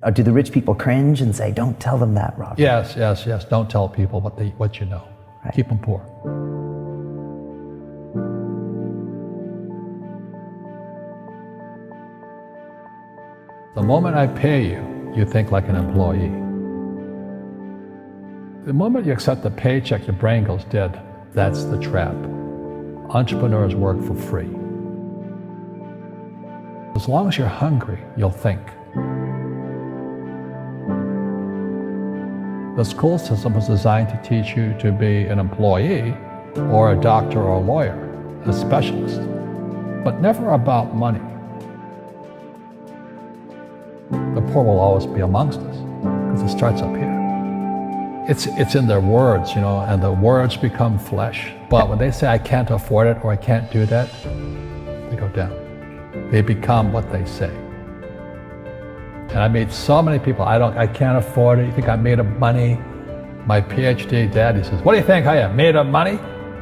Or do the rich people cringe and say, don't tell them that, Robert? Yes. Don't tell people what you know. Right. Keep them poor. The moment I pay you, you think like an employee. The moment you accept the paycheck, your brain goes dead. That's the trap. Entrepreneurs work for free. As long as you're hungry, you'll think. The school system was designed to teach you to be an employee or a doctor or a lawyer, a specialist, but never about money. The poor will always be amongst us because it starts up here. It's in their words, and the words become flesh. But when they say, I can't afford it or I can't do that, they go down. They become what they say. And I meet so many people, I can't afford it. You think I'm made of money? My PhD dad, he says, what do you think I am, made of money?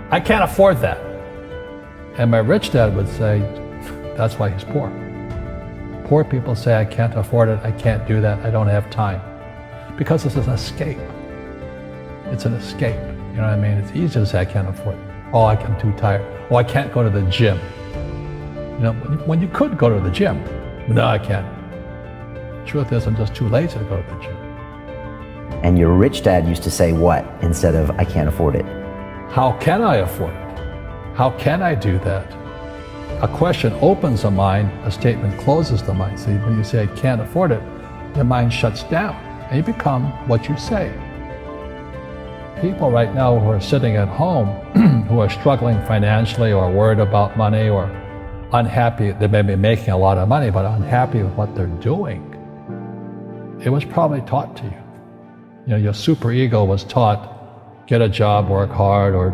I can't afford that. And my rich dad would say, that's why he's poor. Poor people say, I can't afford it, I can't do that, I don't have time. Because it's an escape. It's an escape, you know what I mean? It's easy to say, I can't afford it. Oh, I'm too tired. Oh, I can't go to the gym. When you could go to the gym. No, I can't. Truth is, I'm just too lazy to go to the gym. And your rich dad used to say what instead of, I can't afford it? How can I afford it? How can I do that? A question opens the mind, a statement closes the mind. See, when you say, I can't afford it, your mind shuts down and you become what you say. People right now who are sitting at home, who are struggling financially or worried about money or unhappy, they may be making a lot of money, but unhappy with what they're doing. It was probably taught to you. Your superego was taught, get a job, work hard, or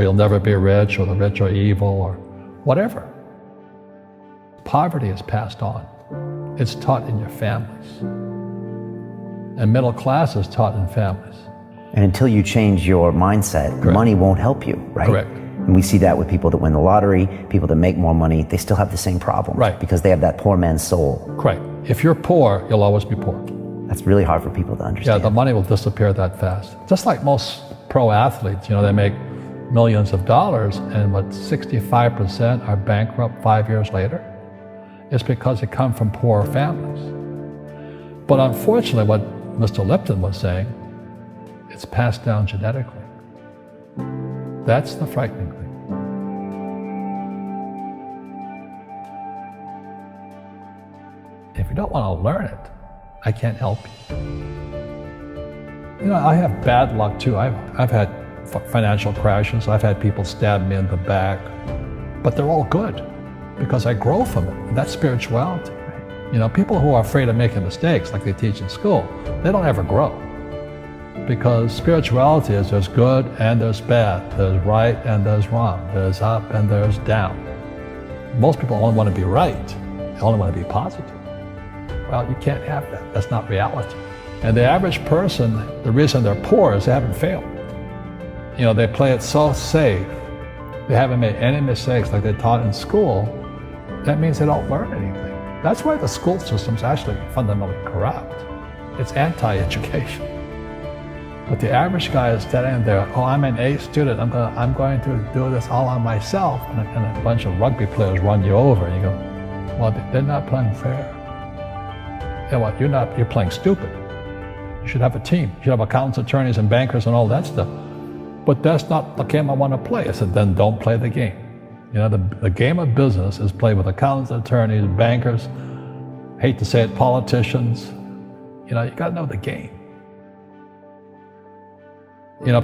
you'll never be rich, or the rich are evil, or whatever. Poverty is passed on. It's taught in your families. And middle class is taught in families. And until you change your mindset, Correct. Money won't help you, right? Correct. And we see that with people that win the lottery, people that make more money, they still have the same problem. Right. Because they have that poor man's soul. Correct. If you're poor, you'll always be poor. That's really hard for people to understand. Yeah, the money will disappear that fast. Just like most pro athletes, they make millions of dollars, and 65% are bankrupt 5 years later. It's because they come from poor families. But unfortunately, what Mr. Lipton was saying, it's passed down genetically. That's the frightening thing. If you don't want to learn it, I can't help you. I have bad luck too. I've had financial crashes. I've had people stab me in the back, but they're all good because I grow from it. And that's spirituality. People who are afraid of making mistakes, like they teach in school, they don't ever grow. Because spirituality is there's good and there's bad, there's right and there's wrong, there's up and there's down. Most people only want to be right, they only want to be positive. Well, you can't have that, that's not reality. And the average person, the reason they're poor is they haven't failed. They play it so safe, they haven't made any mistakes like they taught in school. That means they don't learn anything. That's why the school system's actually fundamentally corrupt. It's anti-education. But the average guy is standing there, oh, I'm an A student, I'm going to do this all on myself. And a bunch of rugby players run you over, and you go, well, they're not playing fair. You're playing stupid. You should have a team. You should have accountants, attorneys, and bankers and all that stuff. But that's not the game I want to play. I said, then don't play the game. The game of business is played with accountants, attorneys, bankers, hate to say it, politicians. You got to know the game.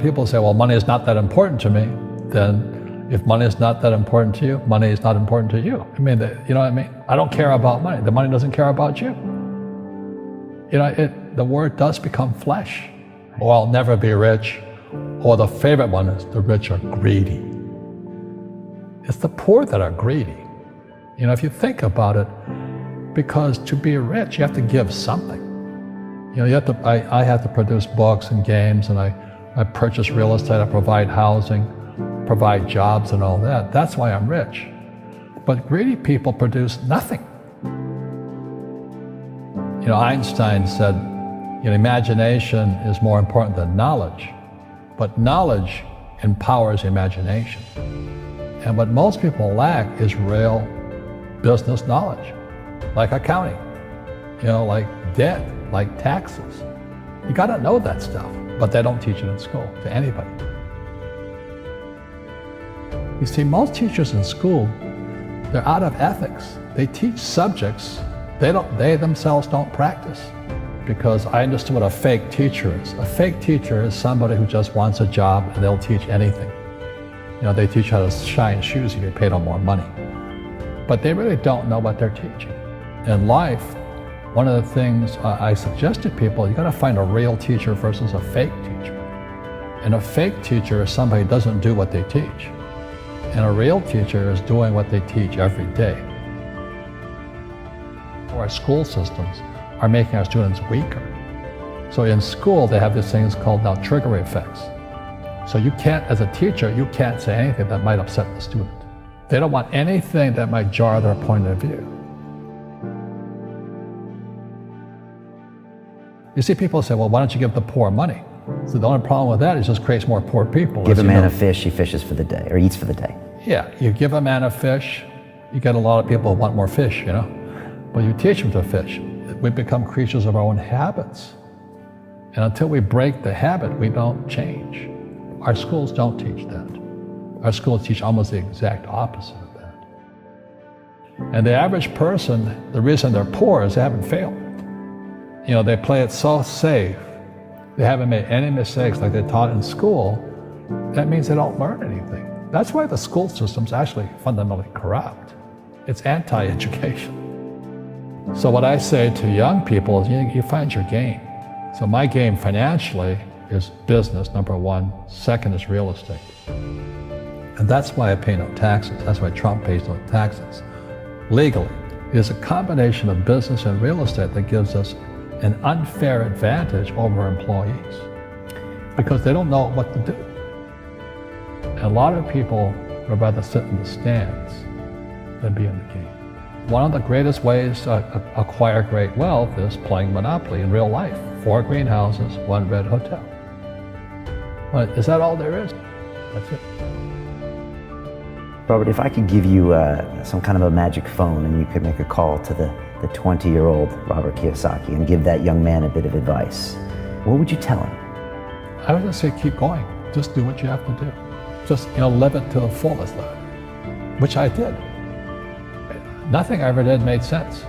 People say, well, money is not that important to me. Then if money is not that important to you, money is not important to you. You know what I mean? I don't care about money. The money doesn't care about you. The word does become flesh. Or I'll never be rich. Or the favorite one is the rich are greedy. It's the poor that are greedy. If you think about it, because to be rich, you have to give something. I have to produce books and games, and I purchase real estate, I provide housing, provide jobs and all that. That's why I'm rich. But greedy people produce nothing. Einstein said, imagination is more important than knowledge, but knowledge empowers imagination. And what most people lack is real business knowledge, like accounting, like debt, like taxes. You got to know that stuff, but they don't teach it in school to anybody. You see, most teachers in school, they're out of ethics. They teach subjects they themselves don't practice. Because I understood what a fake teacher is. A fake teacher is somebody who just wants a job and they'll teach anything. They teach how to shine shoes if you pay them more money. But they really don't know what they're teaching. In life, one of the things I suggest to people, you gotta find a real teacher versus a fake teacher. And a fake teacher is somebody who doesn't do what they teach. And a real teacher is doing what they teach every day. Our school systems are making our students weaker. So in school, they have these things called now trigger effects. So you can't, as a teacher, you can't say anything that might upset the student. They don't want anything that might jar their point of view. You see, people say, well, why don't you give the poor money? So the only problem with that is it just creates more poor people. Give a man a fish, he fishes for the day, or eats for the day. Yeah, you give a man a fish, you get a lot of people who want more fish, But you teach them to fish. We become creatures of our own habits. And until we break the habit, we don't change. Our schools don't teach that. Our schools teach almost the exact opposite of that. And the average person, the reason they're poor is they haven't failed. They play it so safe. They haven't made any mistakes like they taught in school. That means they don't learn anything. That's why the school system's actually fundamentally corrupt. It's anti-education. So what I say to young people is you find your game. So my game financially is business, number one. Second is real estate. And that's why I pay no taxes. That's why Trump pays no taxes. Legally, it is a combination of business and real estate that gives us an unfair advantage over employees because they don't know what to do. And a lot of people would rather sit in the stands than be in the game. One of the greatest ways to acquire great wealth is playing Monopoly in real life. 4 greenhouses, 1 red hotel. But is that all there is? That's it. Robert, if I could give you some kind of a magic phone and you could make a call to the 20-year-old Robert Kiyosaki and give that young man a bit of advice, what would you tell him? I would just say keep going. Just do what you have to do. Just live it to the fullest, which I did. Nothing I ever did made sense.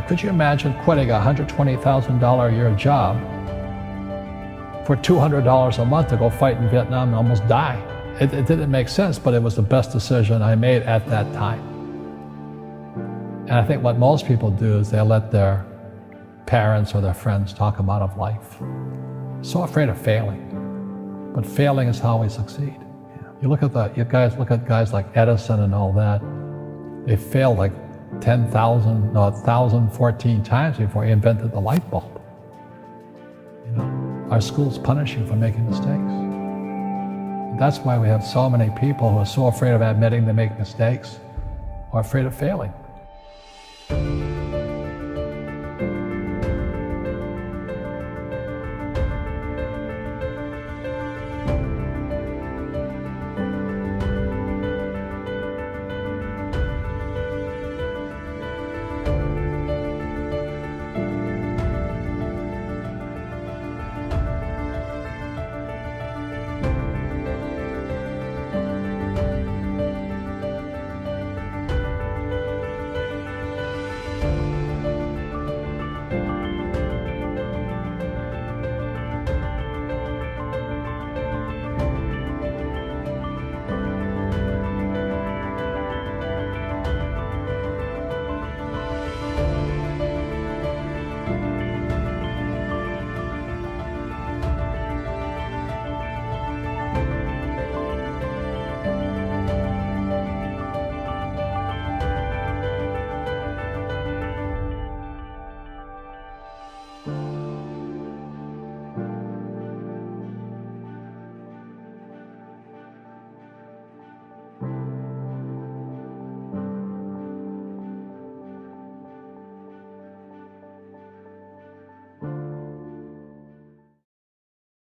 Could you imagine quitting a $120,000 a year job for $200 a month to go fight in Vietnam and almost die? It didn't make sense, but it was the best decision I made at that time. And I think what most people do is they let their parents or their friends talk them out of life. So afraid of failing. But failing is how we succeed. You look at guys like Edison and all that. They failed like 1,014 times before he invented the light bulb. Our schools punish you for making mistakes. That's why we have so many people who are so afraid of admitting they make mistakes or afraid of failing.